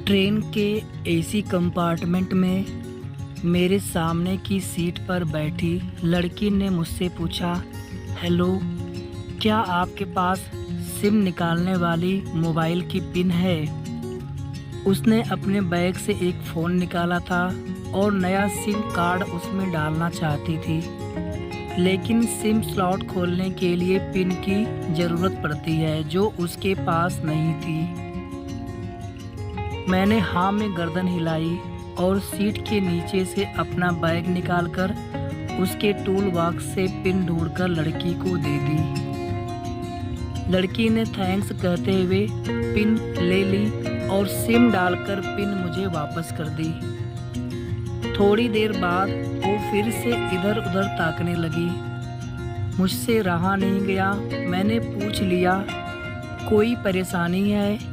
Train के AC compartment में मेरे सामने की सीट पर बैठी लड़की ने मुझसे पूछा, हेलो, क्या आपके पास सिम निकालने वाली मोबाइल की पिन है? उसने अपने बैग से एक फ़ोन निकाला था और नया सिम कार्ड उसमें डालना चाहती थी, लेकिन सिम स्लॉट खोलने के लिए पिन की ज़रूरत पड़ती है जो उसके पास नहीं थी। मैंने हाँ में गर्दन हिलाई और सीट के नीचे से अपना बैग निकालकर उसके टूल बॉक्स से पिन ढूंढकर लड़की को दे दी। लड़की ने थैंक्स कहते हुए पिन ले ली और सिम डालकर पिन मुझे वापस कर दी। थोड़ी देर बाद वो फिर से इधर उधर ताकने लगी। मुझसे रहा नहीं गया, मैंने पूछ लिया, कोई परेशानी है?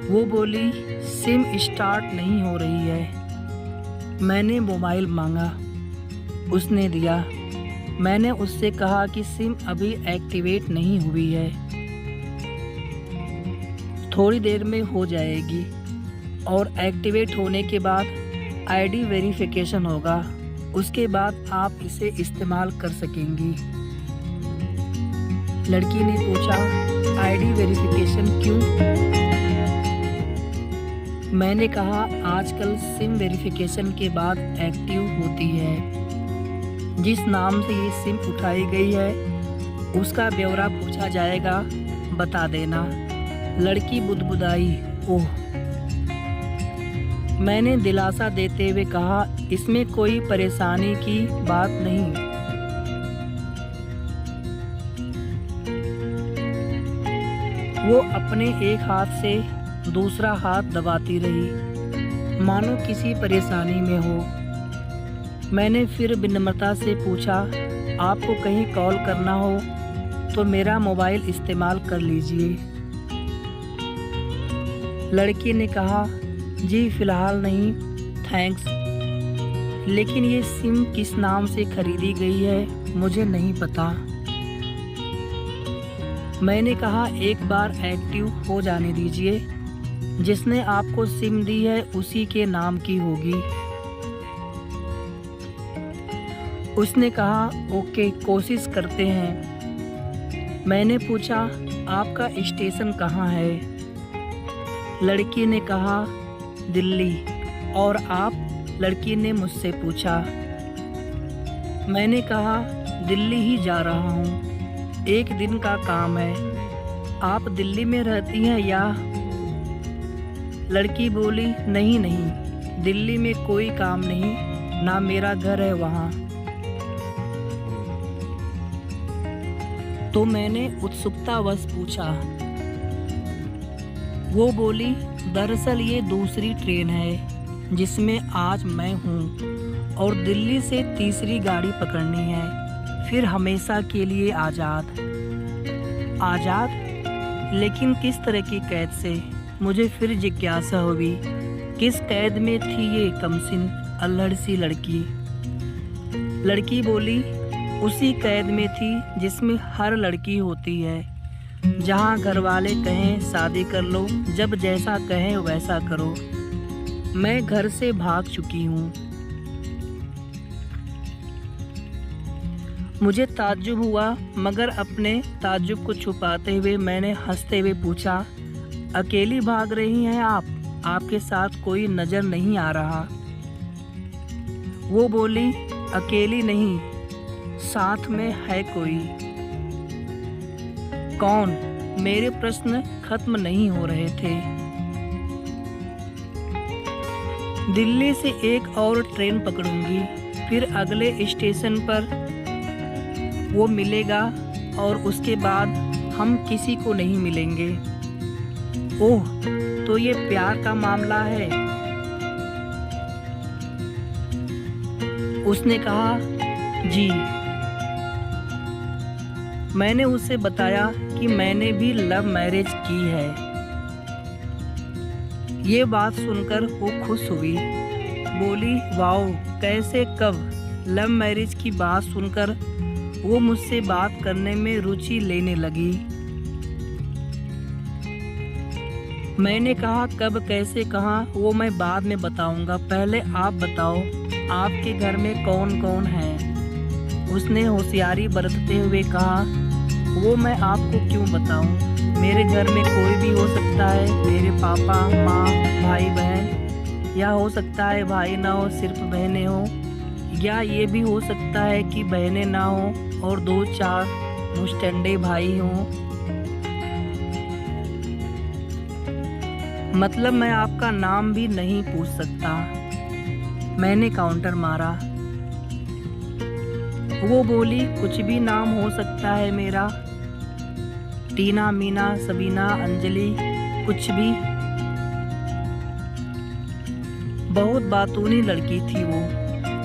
वो बोली, सिम स्टार्ट नहीं हो रही है। मैंने मोबाइल मांगा, उसने दिया। मैंने उससे कहा कि सिम अभी एक्टिवेट नहीं हुई है, थोड़ी देर में हो जाएगी और एक्टिवेट होने के बाद आईडी वेरिफिकेशन होगा, उसके बाद आप इसे इस्तेमाल कर सकेंगी। लड़की ने पूछा, आईडी वेरिफिकेशन क्यों? मैंने कहा, आजकल सिम वेरिफिकेशन के बाद एक्टिव होती है। जिस नाम से ये सिम उठाई गई है उसका ब्यौरा पूछा जाएगा, बता देना। लड़की बुदबुदाई, ओह। मैंने दिलासा देते हुए कहा, इसमें कोई परेशानी की बात नहीं। वो अपने एक हाथ से दूसरा हाथ दबाती रही, मानो किसी परेशानी में हो। मैंने फिर विनम्रता से पूछा, आपको कहीं कॉल करना हो तो मेरा मोबाइल इस्तेमाल कर लीजिए। लड़की ने कहा, जी फ़िलहाल नहीं, थैंक्स, लेकिन ये सिम किस नाम से खरीदी गई है मुझे नहीं पता। मैंने कहा, एक बार एक्टिव हो जाने दीजिए, जिसने आपको सिम दी है उसी के नाम की होगी। उसने कहा, ओके, कोशिश करते हैं। मैंने पूछा, आपका स्टेशन कहाँ है? लड़की ने कहा, दिल्ली। और आप? लड़की ने मुझसे पूछा। मैंने कहा, दिल्ली ही जा रहा हूँ, एक दिन का काम है। आप दिल्ली में रहती हैं या? लड़की बोली, नहीं नहीं, दिल्ली में कोई काम नहीं, ना मेरा घर है वहाँ। तो मैंने उत्सुकतावश पूछा। वो बोली, दरअसल ये दूसरी ट्रेन है जिसमें आज मैं हूँ और दिल्ली से तीसरी गाड़ी पकड़नी है, फिर हमेशा के लिए आज़ाद। आज़ाद? लेकिन किस तरह की कैद से? मुझे फिर जिज्ञासा हुई, किस कैद में थी ये कमसिन अल्हड़ सी लड़की? लड़की बोली, उसी कैद में थी जिसमें हर लड़की होती है, जहाँ घर वाले कहें शादी कर लो, जब जैसा कहें वैसा करो। मैं घर से भाग चुकी हूँ। मुझे ताज्जुब हुआ, मगर अपने ताज्जुब को छुपाते हुए मैंने हंसते हुए पूछा, अकेली भाग रही हैं आप? आपके साथ कोई नज़र नहीं आ रहा? वो बोली, अकेली नहीं, साथ में है कोई। कौन? मेरे प्रश्न खत्म नहीं हो रहे थे। दिल्ली से एक और ट्रेन पकड़ूंगी, फिर अगले स्टेशन पर वो मिलेगा और उसके बाद हम किसी को नहीं मिलेंगे। ओह, तो ये प्यार का मामला है? उसने कहा, जी। मैंने उसे बताया कि मैंने भी लव मैरिज की है। ये बात सुनकर वो खुश हुई, बोली, वाओ, कैसे, कब? लव मैरिज की बात सुनकर वो मुझसे बात करने में रुचि लेने लगी। मैंने कहा कब कैसे कहाँ वो मैं बाद में बताऊंगा, पहले आप बताओ आपके घर में कौन कौन है। उसने होशियारी बरतते हुए कहा, वो मैं आपको क्यों बताऊं, मेरे घर में कोई भी हो सकता है, मेरे पापा माँ भाई बहन, या हो सकता है भाई ना हो सिर्फ बहनें हो, या ये भी हो सकता है कि बहनें ना हो और 2-4 मुस्टंडे भाई हों। मतलब मैं आपका नाम भी नहीं पूछ सकता। मैंने काउंटर मारा। वो बोली, कुछ भी नाम हो सकता है मेरा, टीना मीना सबीना अंजलि, कुछ भी। बहुत बातूनी लड़की थी वो।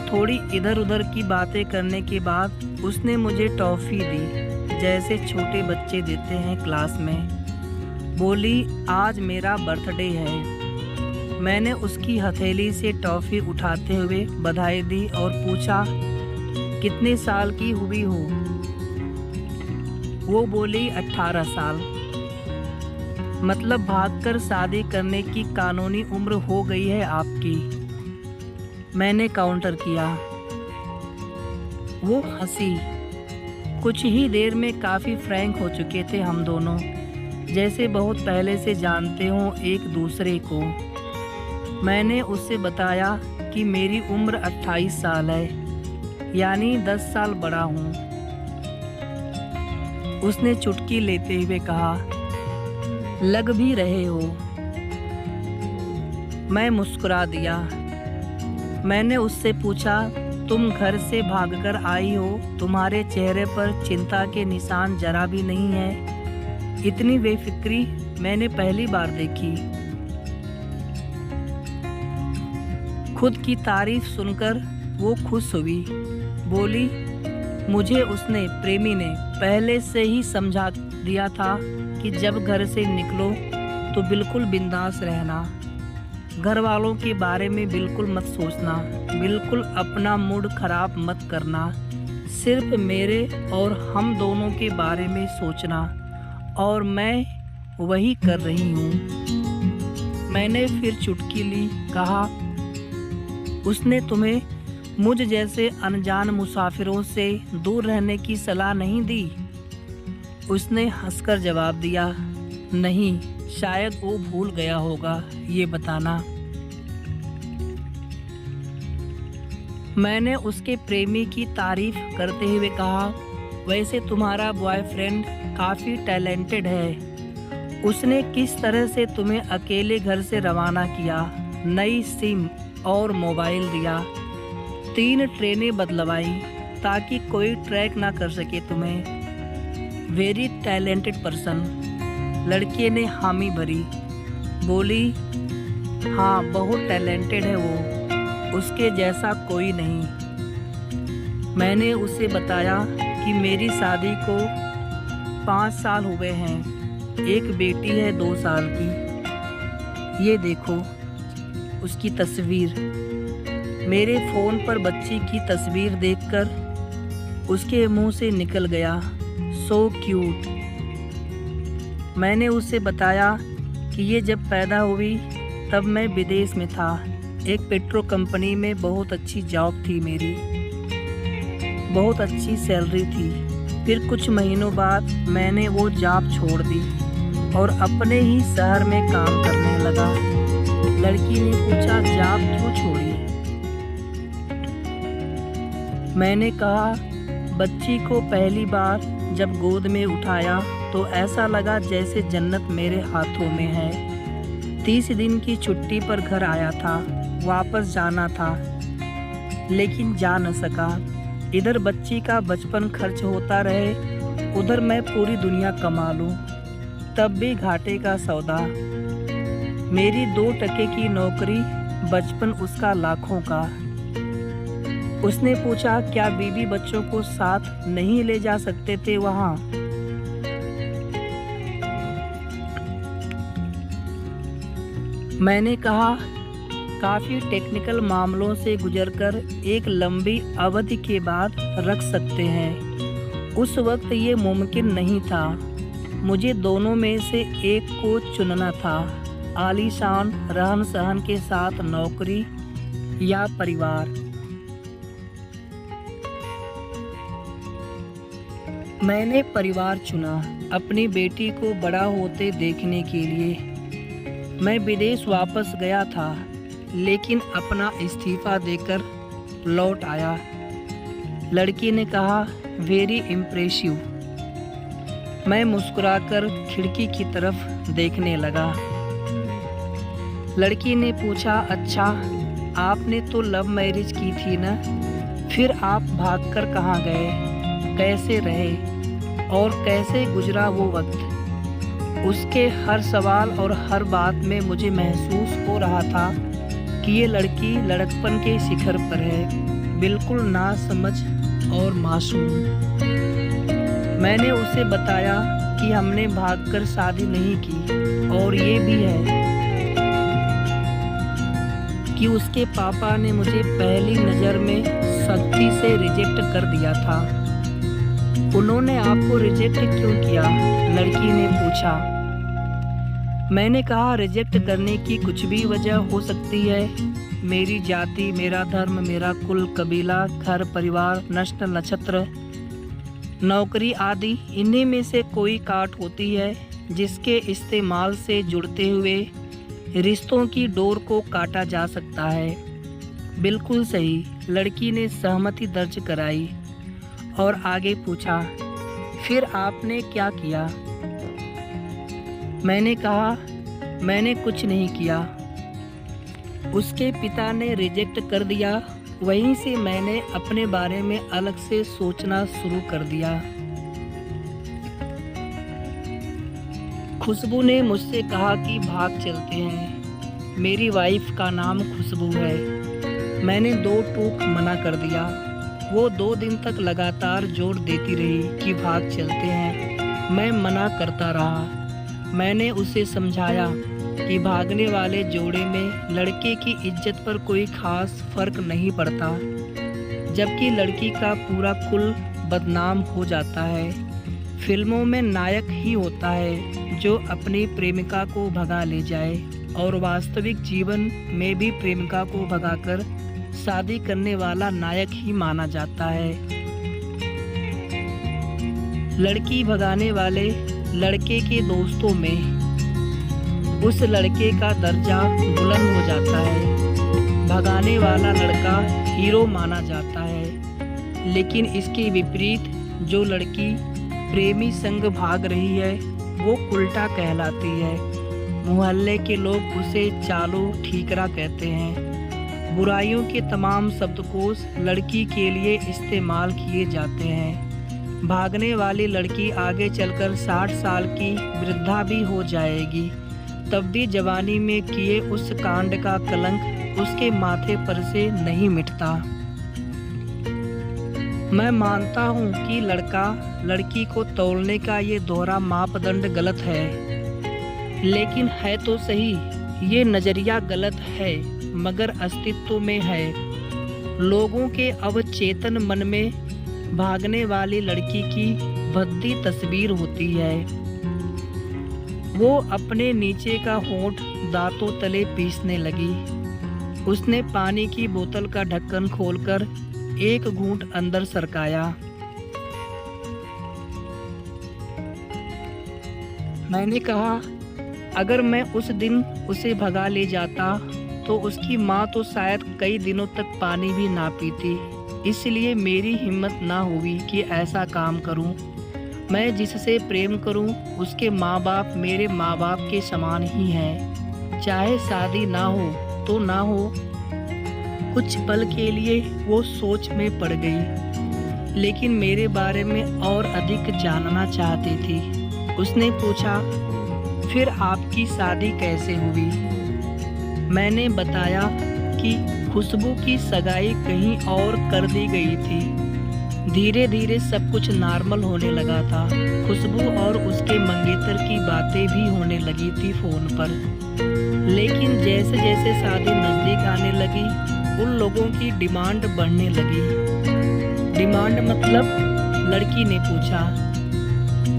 थोड़ी इधर उधर की बातें करने के बाद उसने मुझे टॉफ़ी दी, जैसे छोटे बच्चे देते हैं क्लास में। बोली, आज मेरा बर्थडे है। मैंने उसकी हथेली से टॉफ़ी उठाते हुए बधाई दी और पूछा, कितने साल की हुई हो? वो बोली, 18 साल। मतलब भागकर शादी करने की कानूनी उम्र हो गई है आपकी। मैंने काउंटर किया। वो हंसी। कुछ ही देर में काफ़ी फ्रैंक हो चुके थे हम दोनों, जैसे बहुत पहले से जानते हों एक दूसरे को। मैंने उससे बताया कि मेरी उम्र 28 साल है, यानी 10 साल बड़ा हूँ। उसने चुटकी लेते हुए कहा, लग भी रहे हो। मैं मुस्कुरा दिया। मैंने उससे पूछा, तुम घर से भागकर आई हो, तुम्हारे चेहरे पर चिंता के निशान जरा भी नहीं है। इतनी बेफिक्री मैंने पहली बार देखी। खुद की तारीफ सुनकर वो खुश हुई। बोली, मुझे उसने, प्रेमी ने, पहले से ही समझा दिया था कि जब घर से निकलो तो बिल्कुल बिंदास रहना, घर वालों के बारे में बिल्कुल मत सोचना, बिल्कुल अपना मूड खराब मत करना, सिर्फ मेरे और हम दोनों के बारे में सोचना, और मैं वही कर रही हूँ। मैंने फिर चुटकी ली। कहा, उसने तुम्हें मुझ जैसे अनजान मुसाफिरों से दूर रहने की सलाह नहीं दी? उसने हंसकर जवाब दिया, नहीं, शायद वो भूल गया होगा ये बताना। मैंने उसके प्रेमी की तारीफ करते हुए कहा, वैसे तुम्हारा बॉयफ्रेंड काफ़ी टैलेंटेड है। उसने किस तरह से तुम्हें अकेले घर से रवाना किया, नई सिम और मोबाइल दिया, 3 ट्रेनें बदलवाई ताकि कोई ट्रैक ना कर सके तुम्हें। Very talented person. लड़के ने हामी भरी। बोली, हाँ बहुत टैलेंटेड है वो, उसके जैसा कोई नहीं। मैंने उसे बताया कि मेरी शादी को 5 साल हुए हैं, एक बेटी है 2 साल की। ये देखो उसकी तस्वीर। मेरे फ़ोन पर बच्ची की तस्वीर देखकर उसके मुंह से निकल गया, सो क्यूट। मैंने उसे बताया कि ये जब पैदा हुई तब मैं विदेश में था, एक पेट्रो कंपनी में बहुत अच्छी जॉब थी मेरी, बहुत अच्छी सैलरी थी। फिर कुछ महीनों बाद मैंने वो जॉब छोड़ दी और अपने ही शहर में काम करने लगा। लड़की ने पूछा, जॉब क्यों छोड़ी? मैंने कहा, बच्ची को पहली बार जब गोद में उठाया तो ऐसा लगा जैसे जन्नत मेरे हाथों में है। 30 दिन की छुट्टी पर घर आया था, वापस जाना था लेकिन जा न सका। इधर बच्ची का बचपन खर्च होता रहे, उधर मैं पूरी दुनिया कमा लूं, तब भी घाटे का सौदा। मेरी 2 टके की नौकरी, बचपन उसका लाखों का। उसने पूछा, क्या बीवी बच्चों को साथ नहीं ले जा सकते थे वहाँ? मैंने कहा, काफ़ी टेक्निकल मामलों से गुजरकर एक लंबी अवधि के बाद रख सकते हैं। उस वक्त ये मुमकिन नहीं था। मुझे दोनों में से एक को चुनना था। आलीशान रहन सहन के साथ नौकरी या परिवार। मैंने परिवार चुना अपनी बेटी को बड़ा होते देखने के लिए। मैं विदेश वापस गया था, लेकिन अपना इस्तीफा देकर लौट आया। लड़की ने कहा, वेरी इम्प्रेसिव। मैं मुस्कुराकर खिड़की की तरफ देखने लगा। लड़की ने पूछा, अच्छा, आपने तो लव मैरिज की थी ना, फिर आप भागकर कहाँ गए, कैसे रहे और कैसे गुजरा वो वक्त? उसके हर सवाल और हर बात में मुझे महसूस हो रहा था कि ये लड़की लड़कपन के शिखर पर है, बिल्कुल नासमझ और मासूम। मैंने उसे बताया कि हमने भागकर शादी नहीं की, और ये भी है कि उसके पापा ने मुझे पहली नज़र में सख्ती से रिजेक्ट कर दिया था। उन्होंने आपको रिजेक्ट क्यों किया? लड़की ने पूछा। मैंने कहा, रिजेक्ट करने की कुछ भी वजह हो सकती है। मेरी जाति, मेरा धर्म, मेरा कुल, कबीला, घर परिवार, नष्ट नक्षत्र, नौकरी आदि, इन्हीं में से कोई काट होती है जिसके इस्तेमाल से जुड़ते हुए रिश्तों की डोर को काटा जा सकता है। बिल्कुल सही। लड़की ने सहमति दर्ज कराई और आगे पूछा, फिर आपने क्या किया? मैंने कहा, मैंने कुछ नहीं किया। उसके पिता ने रिजेक्ट कर दिया। वहीं से मैंने अपने बारे में अलग से सोचना शुरू कर दिया। खुशबू ने मुझसे कहा कि भाग चलते हैं। मेरी वाइफ का नाम खुशबू है। मैंने दो टूक मना कर दिया। वो 2 दिन तक लगातार जोर देती रही कि भाग चलते हैं। मैं मना करता रहा। मैंने उसे समझाया कि भागने वाले जोड़े में लड़के की इज्जत पर कोई खास फर्क नहीं पड़ता, जबकि लड़की का पूरा कुल बदनाम हो जाता है। फिल्मों में नायक ही होता है जो अपनी प्रेमिका को भगा ले जाए, और वास्तविक जीवन में भी प्रेमिका को भगाकर शादी करने वाला नायक ही माना जाता है। लड़की भगाने वाले लड़के के दोस्तों में उस लड़के का दर्जा बुलंद हो जाता है। भगाने वाला लड़का हीरो माना जाता है, लेकिन इसके विपरीत जो लड़की प्रेमी संग भाग रही है वो उल्टा कहलाती है। मोहल्ले के लोग उसे चालो ठीकरा कहते हैं। बुराइयों के तमाम शब्दकोश लड़की के लिए इस्तेमाल किए जाते हैं। भागने वाली लड़की आगे चलकर 60 साल की वृद्धा भी हो जाएगी, तब भी जवानी में किए उस कांड का कलंक उसके माथे पर से नहीं मिटता। मैं मानता हूँ कि लड़का लड़की को तौलने का ये दोहरा मापदंड गलत है, लेकिन है तो सही। ये नज़रिया गलत है, मगर अस्तित्व में है। लोगों के अवचेतन मन में भागने वाली लड़की की भद्दी तस्वीर होती है। वो अपने नीचे का होंठ दांतों तले पीसने लगी। उसने पानी की बोतल का ढक्कन खोलकर एक घूंट अंदर सरकाया। मैंने कहा, अगर मैं उस दिन उसे भगा ले जाता तो उसकी माँ तो शायद कई दिनों तक पानी भी ना पीती। इसलिए मेरी हिम्मत ना हुई कि ऐसा काम करूं। मैं जिससे प्रेम करूं उसके माँ बाप मेरे माँ बाप के समान ही हैं। चाहे शादी ना हो तो ना हो। कुछ पल के लिए वो सोच में पड़ गई, लेकिन मेरे बारे में और अधिक जानना चाहती थी। उसने पूछा, फिर आपकी शादी कैसे हुई? मैंने बताया कि खुशबू की सगाई कहीं और कर दी गई थी। धीरे धीरे सब कुछ नॉर्मल होने लगा था। खुशबू और उसके मंगेतर की बातें भी होने लगी थी फ़ोन पर। लेकिन जैसे जैसे शादी नज़दीक आने लगी, उन लोगों की डिमांड बढ़ने लगी। डिमांड मतलब? लड़की ने पूछा।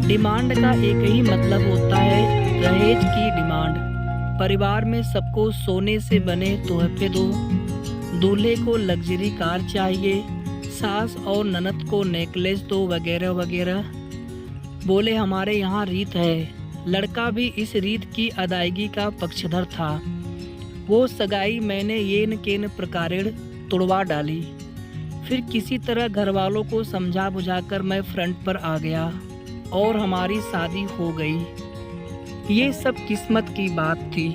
डिमांड का एक ही मतलब होता है, दहेज की डिमांड। परिवार में सबको सोने से बने तोहफे दो, दूल्हे को लग्जरी कार चाहिए, सास और ननद को नेकलेस दो, वगैरह वगैरह। बोले हमारे यहाँ रीत है। लड़का भी इस रीत की अदायगी का पक्षधर था। वो सगाई मैंने येन केन प्रकारेण तुड़वा डाली। फिर किसी तरह घर वालों को समझा बुझाकर मैं फ्रंट पर आ गया और हमारी शादी हो गई। ये सब किस्मत की बात थी।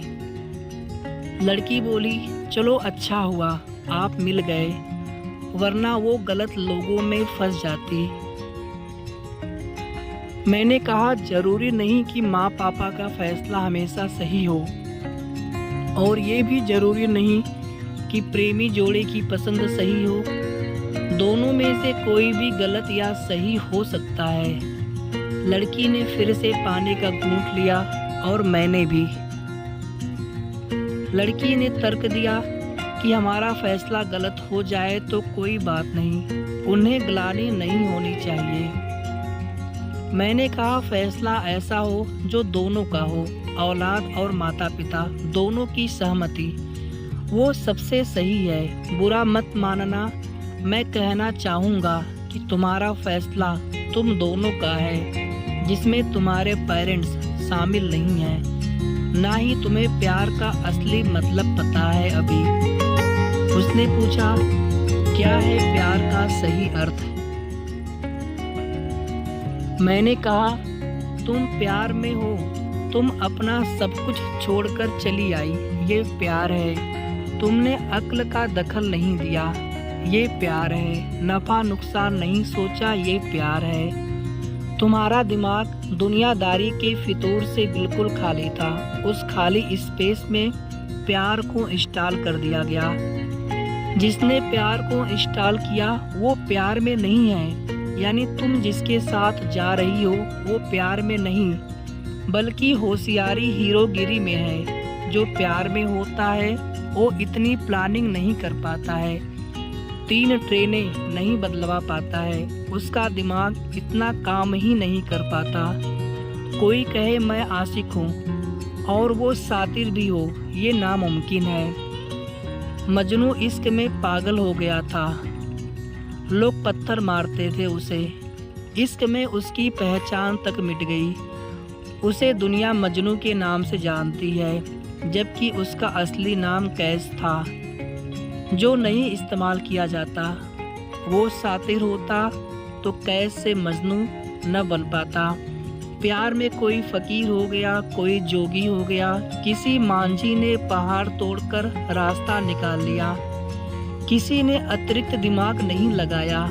लड़की बोली चलो अच्छा हुआ आप मिल गए, वरना वो गलत लोगों में फंस जाती। मैंने कहा जरूरी नहीं कि माँ पापा का फैसला हमेशा सही हो, और ये भी जरूरी नहीं कि प्रेमी जोड़े की पसंद सही हो। दोनों में से कोई भी गलत या सही हो सकता है। लड़की ने फिर से पानी का घूंट लिया और मैंने भी। लड़की ने तर्क दिया कि हमारा फैसला गलत हो जाए तो कोई बात नहीं, उन्हें ग्लानि नहीं होनी चाहिए। मैंने कहा फैसला ऐसा हो जो दोनों का हो, औलाद और माता पिता दोनों की सहमति, वो सबसे सही है। बुरा मत मानना, मैं कहना चाहूँगा कि तुम्हारा फैसला तुम दोनों का है, जिसमें तुम्हारे पेरेंट्स शामिल नहीं हैं। ना ही तुम्हें प्यार का असली मतलब पता है अभी। उसने पूछा क्या है प्यार का सही अर्थ? मैंने कहा तुम प्यार में हो, तुम अपना सब कुछ छोड़कर चली आई, ये प्यार है। तुमने अक्ल का दखल नहीं दिया, ये प्यार है। नफ़ा नुकसान नहीं सोचा, ये प्यार है। तुम्हारा दिमाग दुनियादारी के फितूर से बिल्कुल खाली था। उस खाली स्पेस में प्यार को इंस्टॉल कर दिया गया। जिसने प्यार को इंस्टॉल किया वो प्यार में नहीं है। यानी तुम जिसके साथ जा रही हो वो प्यार में नहीं, बल्कि होशियारी हीरोगिरी में है। जो प्यार में होता है वो इतनी प्लानिंग नहीं कर पाता है, 3 ट्रेनें नहीं बदलवा पाता है, उसका दिमाग इतना काम ही नहीं कर पाता। कोई कहे मैं आशिक हूँ और वो सातिर भी हो, ये नामुमकिन है। मजनू इश्क में पागल हो गया था, लोग पत्थर मारते थे उसे। इश्क में उसकी पहचान तक मिट गई। उसे दुनिया मजनू के नाम से जानती है, जबकि उसका असली नाम कैस था, जो नहीं इस्तेमाल किया जाता। वो सातिर होता तो कैस से मजनू न बन पाता। प्यार में कोई फकीर हो गया, कोई जोगी हो गया। किसी मांझी ने पहाड़ तोड़कर रास्ता निकाल लिया, किसी ने अतिरिक्त दिमाग नहीं लगाया।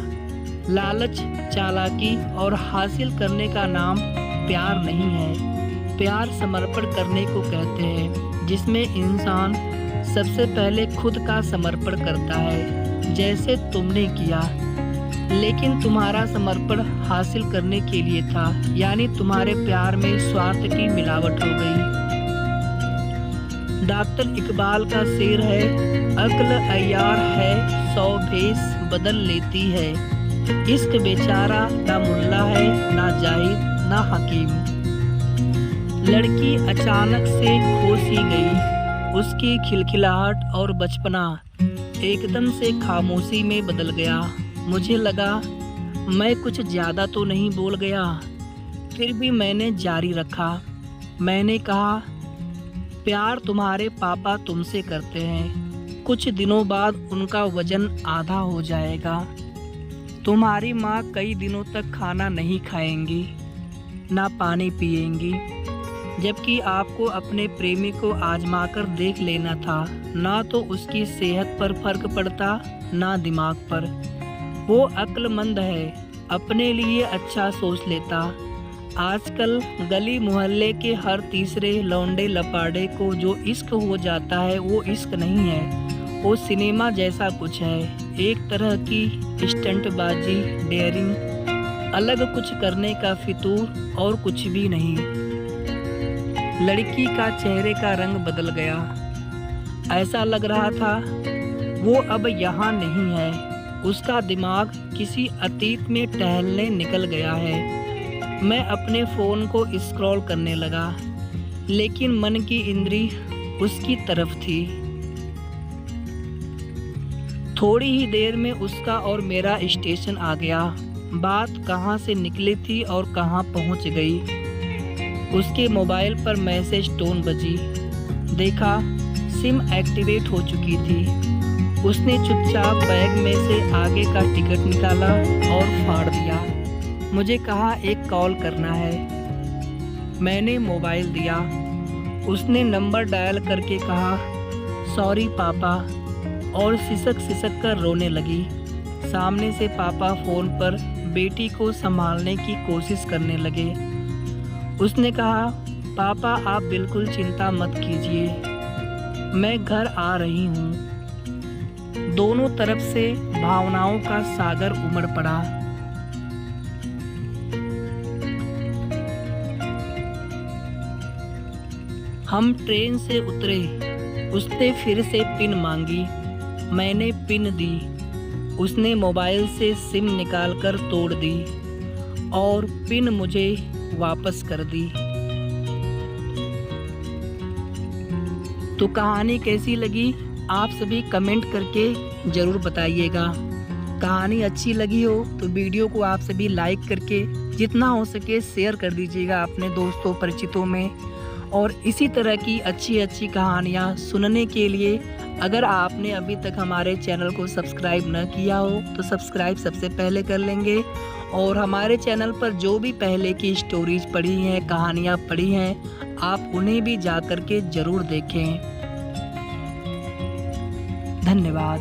लालच, चालाकी और हासिल करने का नाम प्यार नहीं है। प्यार समर्पण करने को कहते हैं, जिसमें इंसान सबसे पहले खुद का समर्पण करता है, जैसे तुमने किया। लेकिन तुम्हारा समर्पण हासिल करने के लिए था, यानी तुम्हारे प्यार में स्वार्थ की मिलावट हो गई। डॉक्टर इकबाल का शेर है, अक्ल अय्यार है 100 भेष बदल लेती है। इश्क बेचारा ना मुल्ला है, ना जाहिद, ना हकीम। लड़की अचानक से खो सी गई। उसकी खिलखिलाहट और बचपना एकदम से खामोशी में बदल गया। मुझे लगा मैं कुछ ज़्यादा तो नहीं बोल गया, फिर भी मैंने जारी रखा। मैंने कहा प्यार तुम्हारे पापा तुमसे करते हैं, कुछ दिनों बाद उनका वजन आधा हो जाएगा। तुम्हारी माँ कई दिनों तक खाना नहीं खाएंगी, ना पानी पिएंगी, जबकि आपको अपने प्रेमी को आजमाकर देख लेना था। ना तो उसकी सेहत पर फर्क पड़ता, ना दिमाग पर। वो अक्लमंद है, अपने लिए अच्छा सोच लेता। आजकल गली मोहल्ले के हर तीसरे लौंडे लपाड़े को जो इश्क हो जाता है वो इश्क नहीं है, वो सिनेमा जैसा कुछ है। एक तरह की स्टंटबाजी, डेयरिंग, अलग कुछ करने का फितूर और कुछ भी नहीं। लड़की का चेहरे का रंग बदल गया। ऐसा लग रहा था वो अब यहाँ नहीं है। उसका दिमाग किसी अतीत में टहलने निकल गया है। मैं अपने फ़ोन को स्क्रॉल करने लगा, लेकिन मन की इंद्री उसकी तरफ थी। थोड़ी ही देर में उसका और मेरा स्टेशन आ गया। बात कहाँ से निकली थी और कहाँ पहुँच गई। उसके मोबाइल पर मैसेज टोन बजी। देखा सिम एक्टिवेट हो चुकी थी। उसने चुपचाप बैग में से आगे का टिकट निकाला और फाड़ दिया। मुझे कहा एक कॉल करना है। मैंने मोबाइल दिया। उसने नंबर डायल करके कहा सॉरी पापा, और सिसक सिसक कर रोने लगी। सामने से पापा फ़ोन पर बेटी को संभालने की कोशिश करने लगे। उसने कहा पापा आप बिल्कुल चिंता मत कीजिए, मैं घर आ रही हूँ। दोनों तरफ से भावनाओं का सागर उमड़ पड़ा। हम ट्रेन से उतरे। उसने फिर से पिन मांगी। मैंने पिन दी। उसने मोबाइल से सिम निकालकर तोड़ दी और पिन मुझे वापस कर दी। तो कहानी कैसी लगी आप सभी कमेंट करके ज़रूर बताइएगा। कहानी अच्छी लगी हो तो वीडियो को आप सभी लाइक करके जितना हो सके शेयर कर दीजिएगा अपने दोस्तों परिचितों में। और इसी तरह की अच्छी अच्छी कहानियाँ सुनने के लिए अगर आपने अभी तक हमारे चैनल को सब्सक्राइब न किया हो तो सब्सक्राइब सबसे पहले कर लेंगे। और हमारे चैनल पर जो भी पहले की स्टोरीज पड़ी हैं, कहानियाँ पड़ी हैं, आप उन्हें भी जा कर के ज़रूर देखें। धन्यवाद।